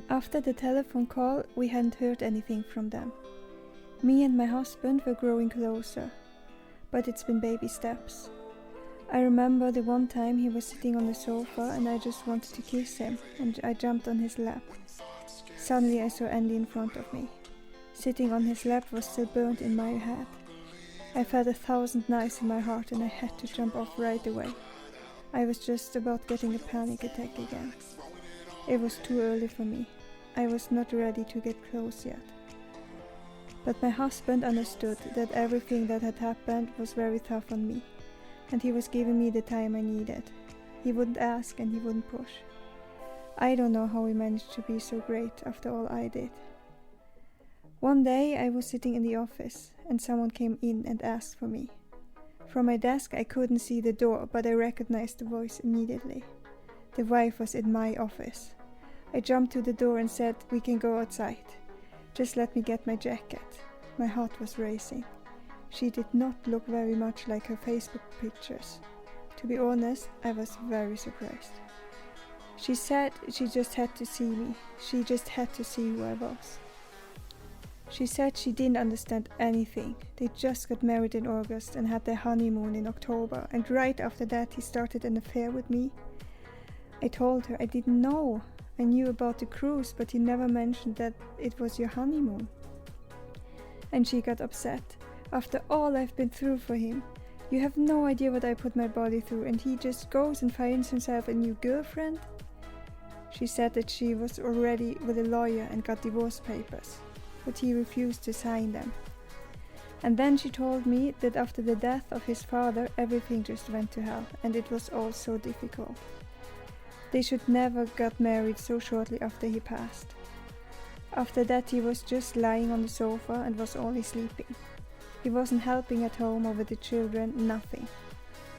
After the telephone call, we hadn't heard anything from them. Me and my husband were growing closer, but it's been baby steps. I remember the one time he was sitting on the sofa and I just wanted to kiss him, and I jumped on his lap. Suddenly I saw Andy in front of me. Sitting on his lap was still burnt in my head. I felt 1,000 knives in my heart and I had to jump off right away. I was just about getting a panic attack again. It was too early for me. I was not ready to get close yet. But my husband understood that everything that had happened was very tough on me, and he was giving me the time I needed. He wouldn't ask and he wouldn't push. I don't know how he managed to be so great after all I did. One day I was sitting in the office and someone came in and asked for me. From my desk I couldn't see the door, but I recognized the voice immediately. The wife was in my office. I jumped to the door and said, "We can go outside. Just let me get my jacket." My heart was racing. She did not look very much like her Facebook pictures. To be honest, I was very surprised. She said she just had to see me. She just had to see who I was. She said she didn't understand anything. They just got married in August and had their honeymoon in October, and right after that he started an affair with me. I told her I didn't know. I knew about the cruise, but he never mentioned that it was your honeymoon. And she got upset. After all I've been through for him, you have no idea what I put my body through, and he just goes and finds himself a new girlfriend? She said that she was already with a lawyer and got divorce papers, but he refused to sign them. And then she told me that after the death of his father, everything just went to hell, and it was all so difficult. They should never got married so shortly after he passed. After that he was just lying on the sofa and was only sleeping. He wasn't helping at home or with the children, nothing.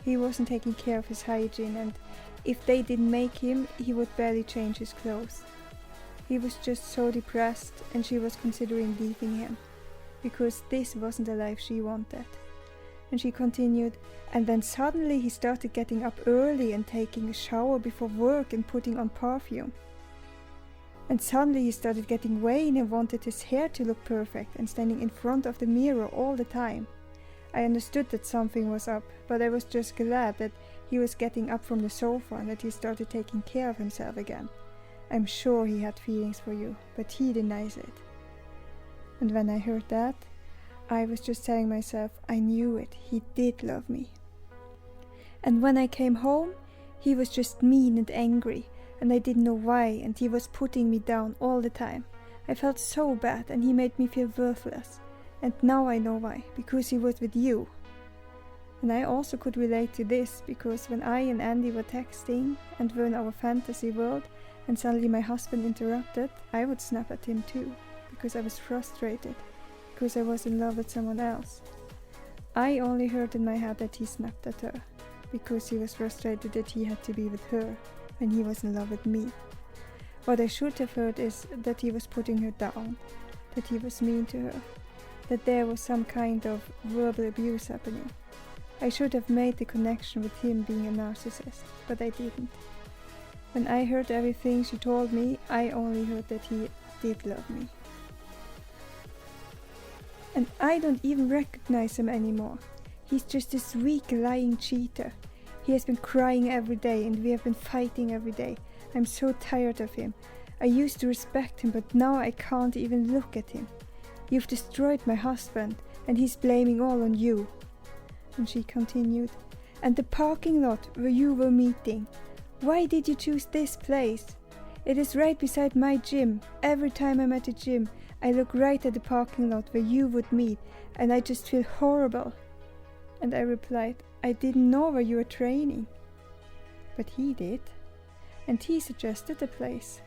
He wasn't taking care of his hygiene, and if they didn't make him, he would barely change his clothes. He was just so depressed, and she was considering leaving him, because this wasn't the life she wanted. And she continued, and then suddenly he started getting up early and taking a shower before work and putting on perfume. And suddenly he started getting vain and wanted his hair to look perfect and standing in front of the mirror all the time. I understood that something was up, but I was just glad that he was getting up from the sofa and that he started taking care of himself again. I'm sure he had feelings for you, but he denies it. And when I heard that, I was just telling myself I knew it, he did love me. And when I came home, he was just mean and angry, and I didn't know why, and he was putting me down all the time. I felt so bad, and he made me feel worthless. And now I know why, because he was with you. And I also could relate to this, because when I and Andy were texting and were in our fantasy world, and suddenly my husband interrupted, I would snap at him too, because I was frustrated, because I was in love with someone else. I only heard in my head that he snapped at her, because he was frustrated that he had to be with her, when he was in love with me. What I should have heard is that he was putting her down, that he was mean to her, that there was some kind of verbal abuse happening. I should have made the connection with him being a narcissist, but I didn't. When I heard everything she told me, I only heard that he did love me. And I don't even recognize him anymore. He's just this weak, lying cheater. He has been crying every day and we have been fighting every day. I'm so tired of him. I used to respect him, but now I can't even look at him. You've destroyed my husband and he's blaming all on you. And she continued, and the parking lot where you were meeting. Why did you choose this place? It is right beside my gym. Every time I'm at the gym, I look right at the parking lot where you would meet and I just feel horrible. And I replied, I didn't know where you were training. But he did. And he suggested the place.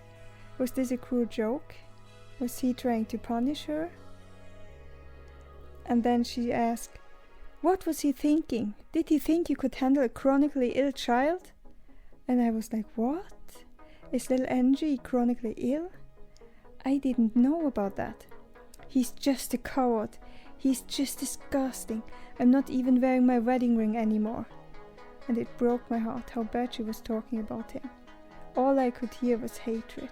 Was this a cruel joke? Was he trying to punish her? And then she asked, what was he thinking? Did he think you could handle a chronically ill child? And I was like, what? Is little Angie chronically ill? I didn't know about that. He's just a coward. He's just disgusting. I'm not even wearing my wedding ring anymore. And it broke my heart how bad she was talking about him. All I could hear was hatred.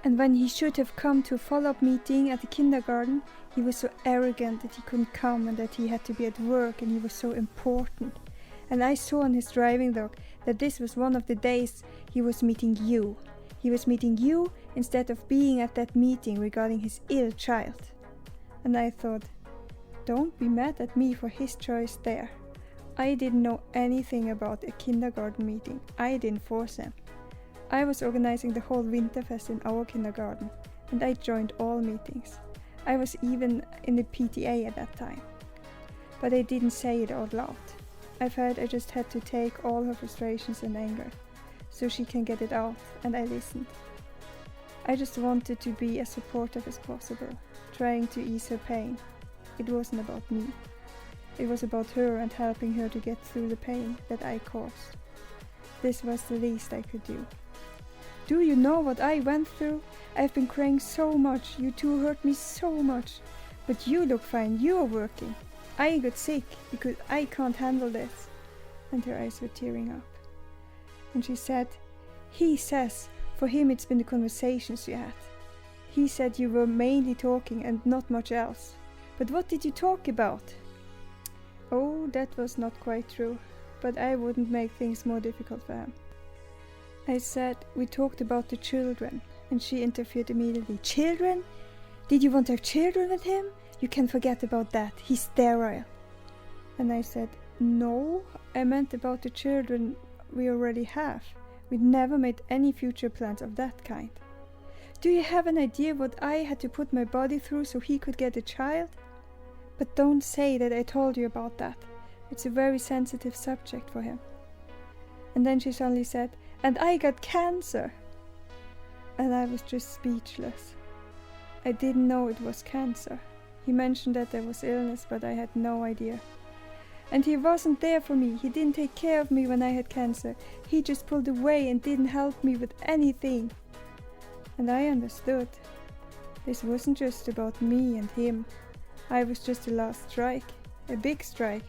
And when he should have come to a follow-up meeting at the kindergarten, he was so arrogant that he couldn't come and that he had to be at work and he was so important. And I saw on his driving log that this was one of the days he was meeting you. He was meeting you instead of being at that meeting regarding his ill child. And I thought, don't be mad at me for his choice there. I didn't know anything about a kindergarten meeting. I didn't force him. I was organizing the whole Winterfest in our kindergarten, and I joined all meetings. I was even in the PTA at that time. But I didn't say it out loud. I felt I just had to take all her frustrations and anger, so she can get it out, and I listened. I just wanted to be as supportive as possible, trying to ease her pain. It wasn't about me. It was about her and helping her to get through the pain that I caused. This was the least I could do. Do you know what I went through? I've been crying so much. You two hurt me so much. But you look fine. You are working. I got sick because I can't handle this. And her eyes were tearing up. And she said, he says, for him it's been the conversations you had. He said you were mainly talking and not much else. But what did you talk about? Oh, that was not quite true, but I wouldn't make things more difficult for him. I said, we talked about the children, and she interfered immediately. Children? Did you want to have children with him? You can forget about that, he's sterile. And I said, no, I meant about the children we already have. We never made any future plans of that kind. Do you have an idea what I had to put my body through so he could get a child? But don't say that I told you about that. It's a very sensitive subject for him. And then she suddenly said, and I got cancer. And I was just speechless. I didn't know it was cancer. He mentioned that there was illness, but I had no idea. And he wasn't there for me. He didn't take care of me when I had cancer. He just pulled away and didn't help me with anything. And I understood. This wasn't just about me and him. I was just the last strike, a big strike.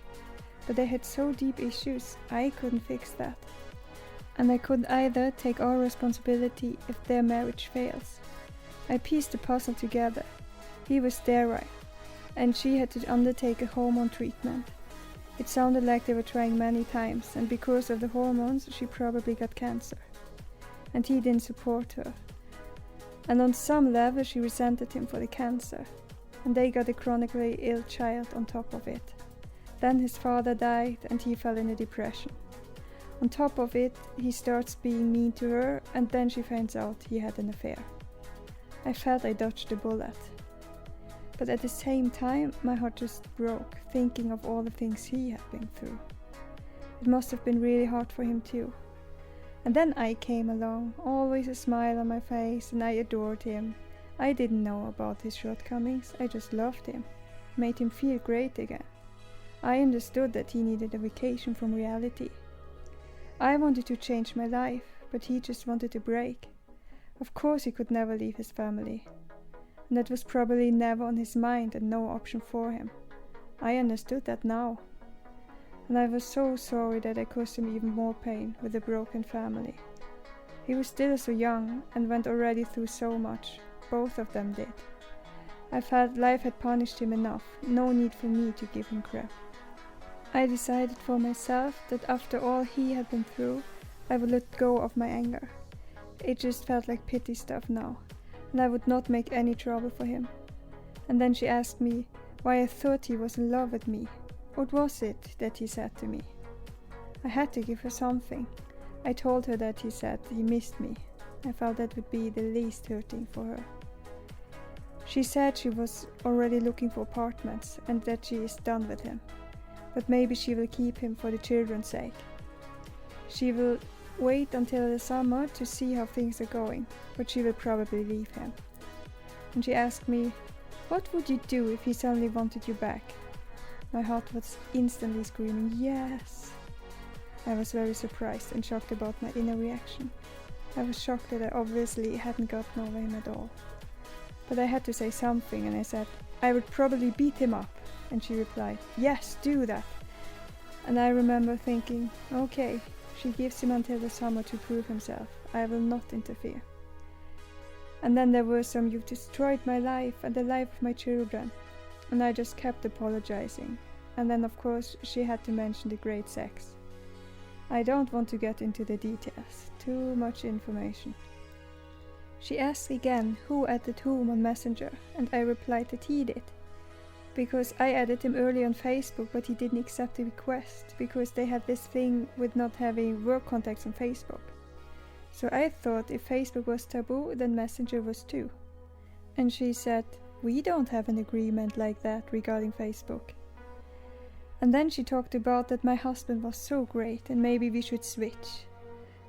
But I had so deep issues, I couldn't fix that. And I couldn't either take all responsibility if their marriage fails. I pieced the puzzle together. He was sterile, and she had to undertake a hormone treatment. It sounded like they were trying many times, and because of the hormones, she probably got cancer. And he didn't support her. And on some level, she resented him for the cancer. And they got a chronically ill child on top of it. Then his father died, and he fell in a depression. On top of it, he starts being mean to her, and then she finds out he had an affair. I felt I dodged a bullet. But at the same time, my heart just broke, thinking of all the things he had been through. It must have been really hard for him too. And then I came along, always a smile on my face, and I adored him. I didn't know about his shortcomings, I just loved him, made him feel great again. I understood that he needed a vacation from reality. I wanted to change my life, but he just wanted a break. Of course he could never leave his family. And that was probably never on his mind and no option for him. I understood that now. And I was so sorry that I caused him even more pain with a broken family. He was still so young and went already through so much. Both of them did. I felt life had punished him enough, no need for me to give him crap. I decided for myself that after all he had been through, I would let go of my anger. It just felt like pity stuff now, and I would not make any trouble for him. And then she asked me why I thought he was in love with me. What was it that he said to me? I had to give her something. I told her that he said he missed me. I felt that would be the least hurting for her. She said she was already looking for apartments and that she is done with him. But maybe she will keep him for the children's sake. She will wait until the summer to see how things are going, but she will probably leave him. And she asked me, what would you do if he suddenly wanted you back? My heart was instantly screaming, yes. I was very surprised and shocked about my inner reaction. I was shocked that I obviously hadn't gotten over him at all. But I had to say something, and I said, I would probably beat him up. And she replied, yes, do that. And I remember thinking, okay, she gives him until the summer to prove himself. I will not interfere. And then there were some, "You've destroyed my life and the life of my children." And I just kept apologizing. And then of course she had to mention the great sex. I don't want to get into the details, too much information. She asked again who added whom on Messenger, and I replied that he did. Because I added him early on Facebook, but he didn't accept the request, because they had this thing with not having work contacts on Facebook. So I thought if Facebook was taboo, then Messenger was too. And she said, "We don't have an agreement like that regarding Facebook." And then she talked about that my husband was so great and maybe we should switch.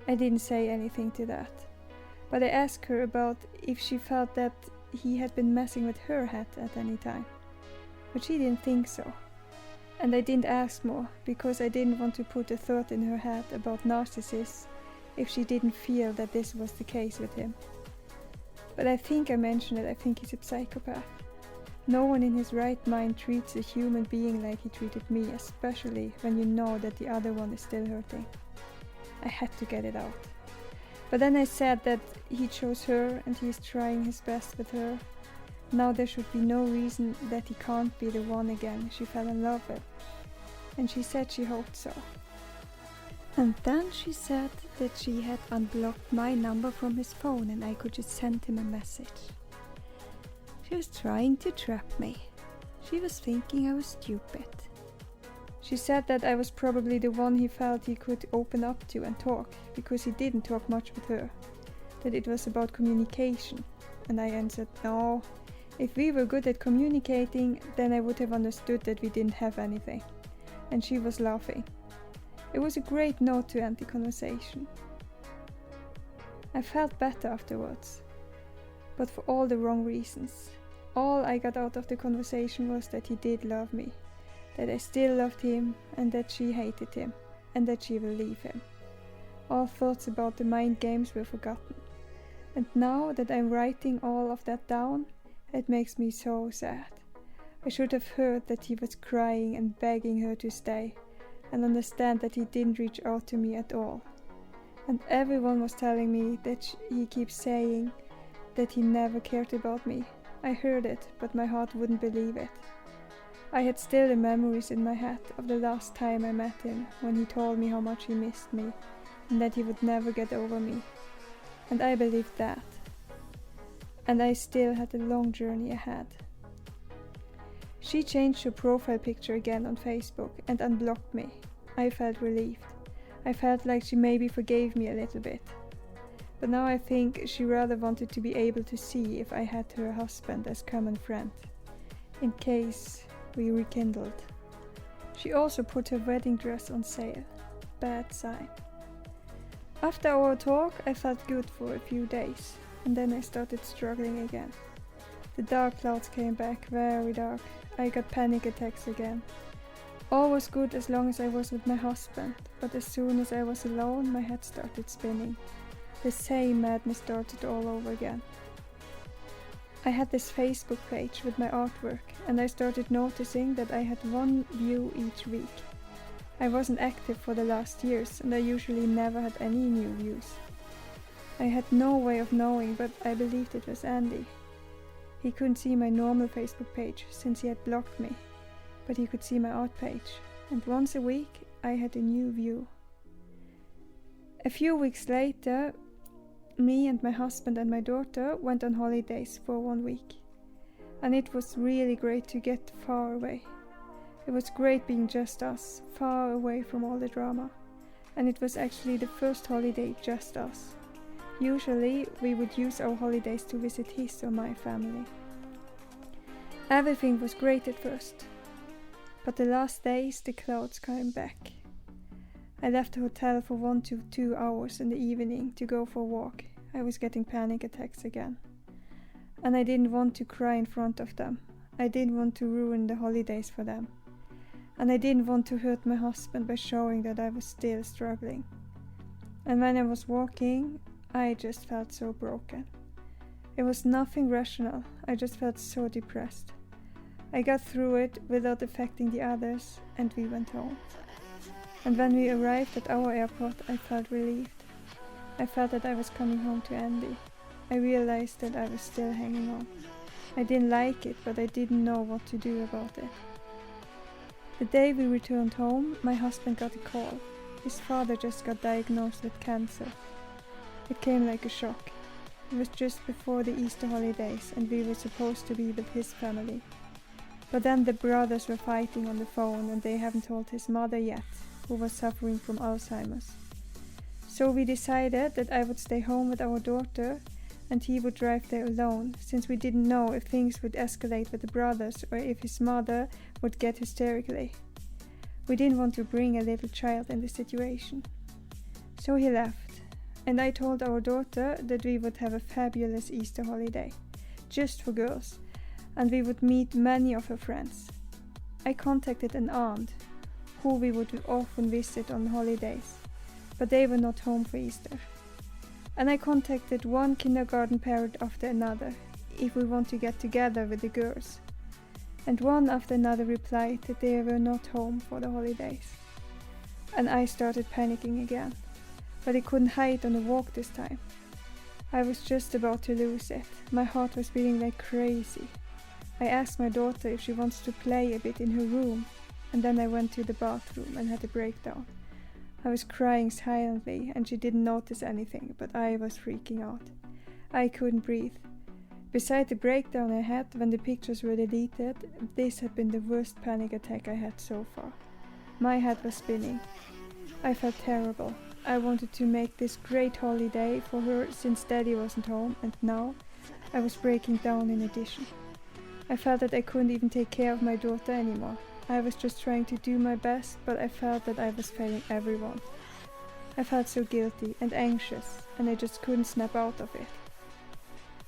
I didn't say anything to that. But I asked her about if she felt that he had been messing with her head at any time. But she didn't think so. And I didn't ask more, because I didn't want to put a thought in her head about narcissists if she didn't feel that this was the case with him. But I think I mentioned it, I think he's a psychopath. No one in his right mind treats a human being like he treated me, especially when you know that the other one is still hurting. I had to get it out. But then I said that he chose her and he is trying his best with her. Now there should be no reason that he can't be the one again she fell in love with. And she said she hoped so. And then she said that she had unblocked my number from his phone and I could just send him a message. She was trying to trap me. She was thinking I was stupid. She said that I was probably the one he felt he could open up to and talk, because he didn't talk much with her. That it was about communication. And I answered, no. If we were good at communicating, then I would have understood that we didn't have anything. And she was laughing. It was a great note to end the conversation. I felt better afterwards, but for all the wrong reasons. All I got out of the conversation was that he did love me, that I still loved him, and that she hated him, and that she will leave him. All thoughts about the mind games were forgotten. And now that I'm writing all of that down, it makes me so sad. I should have heard that he was crying and begging her to stay, and understand that he didn't reach out to me at all. And everyone was telling me that he keeps saying that he never cared about me. I heard it, but my heart wouldn't believe it. I had still the memories in my head of the last time I met him, when he told me how much he missed me, and that he would never get over me. And I believed that. And I still had a long journey ahead. She changed her profile picture again on Facebook and unblocked me. I felt relieved. I felt like she maybe forgave me a little bit. But now I think she rather wanted to be able to see if I had her husband as common friend, in case we rekindled. She also put her wedding dress on sale. Bad sign. After our talk, I felt good for a few days, and then I started struggling again. The dark clouds came back, very dark. I got panic attacks again. All was good as long as I was with my husband, but as soon as I was alone, my head started spinning. The same madness started all over again. I had this Facebook page with my artwork, and I started noticing that I had 1 view each week. I wasn't active for the last years, and I usually never had any new views. I had no way of knowing, but I believed it was Andy. He couldn't see my normal Facebook page since he had blocked me, but he could see my art page, and once a week I had a new view. A few weeks later, me and my husband and my daughter went on holidays for 1 week, and it was really great to get far away. It was great being just us, far away from all the drama, and it was actually the first holiday just us. Usually we would use our holidays to visit his or my family. Everything was great at first, but the last days the clouds came back. I left the hotel for 1 to 2 hours in the evening to go for a walk. I was getting panic attacks again. And I didn't want to cry in front of them. I didn't want to ruin the holidays for them. And I didn't want to hurt my husband by showing that I was still struggling. And when I was walking, I just felt so broken. It was nothing rational, I just felt so depressed. I got through it without affecting the others, and we went home. And when we arrived at our airport, I felt relieved. I felt that I was coming home to Andy. I realized that I was still hanging on. I didn't like it, but I didn't know what to do about it. The day we returned home, my husband got a call. His father just got diagnosed with cancer. It came like a shock. It was just before the Easter holidays and we were supposed to be with his family. But then the brothers were fighting on the phone and they haven't told his mother yet, who was suffering from Alzheimer's. So we decided that I would stay home with our daughter and he would drive there alone, since we didn't know if things would escalate with the brothers or if his mother would get hysterically. We didn't want to bring a little child in the situation. So he left. And I told our daughter that we would have a fabulous Easter holiday, just for girls, and we would meet many of her friends. I contacted an aunt, who we would often visit on holidays, but they were not home for Easter. And I contacted one kindergarten parent after another, if we want to get together with the girls. And one after another replied that they were not home for the holidays. And I started panicking again. But I couldn't hide on the walk this time. I was just about to lose it. My heart was beating like crazy. I asked my daughter if she wants to play a bit in her room, and then I went to the bathroom and had a breakdown. I was crying silently and she didn't notice anything, but I was freaking out. I couldn't breathe. Beside the breakdown I had when the pictures were deleted, this had been the worst panic attack I had so far. My head was spinning. I felt terrible. I wanted to make this great holiday for her since Daddy wasn't home, and now I was breaking down in addition. I felt that I couldn't even take care of my daughter anymore. I was just trying to do my best, but I felt that I was failing everyone. I felt so guilty and anxious, and I just couldn't snap out of it.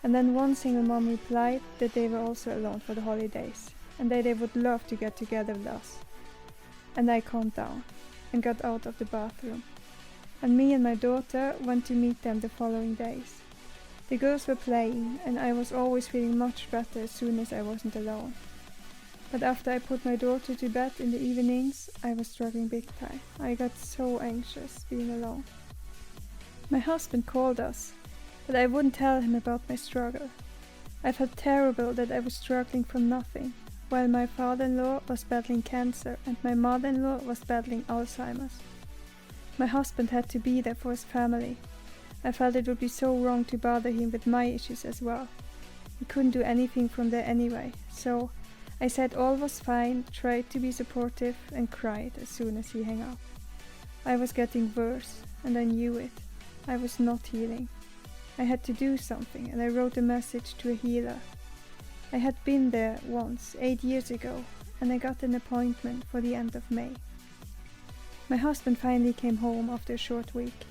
And then one single mom replied that they were also alone for the holidays, and that they would love to get together with us. And I calmed down and got out of the bathroom. And me and my daughter went to meet them the following days. The girls were playing, and I was always feeling much better as soon as I wasn't alone. But after I put my daughter to bed in the evenings, I was struggling big time. I got so anxious being alone. My husband called us, but I wouldn't tell him about my struggle. I felt terrible that I was struggling from nothing, while my father-in-law was battling cancer and my mother-in-law was battling Alzheimer's. My husband had to be there for his family. I felt it would be so wrong to bother him with my issues as well. He couldn't do anything from there anyway, so I said all was fine, tried to be supportive, and cried as soon as he hung up. I was getting worse, and I knew it. I was not healing. I had to do something, and I wrote a message to a healer. I had been there once, 8 years ago, and I got an appointment for the end of May. My husband finally came home after a short week.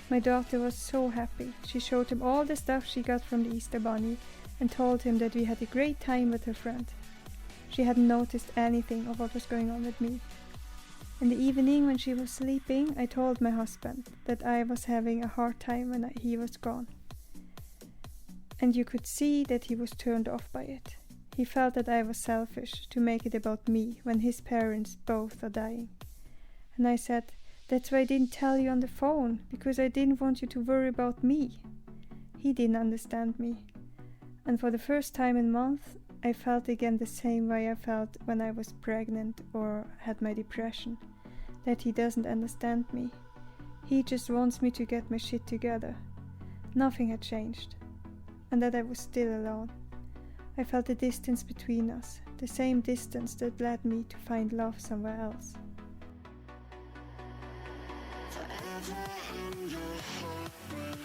My daughter was so happy. She showed him all the stuff she got from the Easter Bunny and told him that we had a great time with her friend. She hadn't noticed anything of what was going on with me. In the evening when she was sleeping, I told my husband that I was having a hard time when he was gone. And you could see that he was turned off by it. He felt that I was selfish to make it about me when his parents both are dying. And I said, "That's why I didn't tell you on the phone, because I didn't want you to worry about me." He didn't understand me. And for the first time in months, I felt again the same way I felt when I was pregnant or had my depression, that he doesn't understand me. He just wants me to get my shit together. Nothing had changed, and that I was still alone. I felt the distance between us, the same distance that led me to find love somewhere else. Forever in your heart.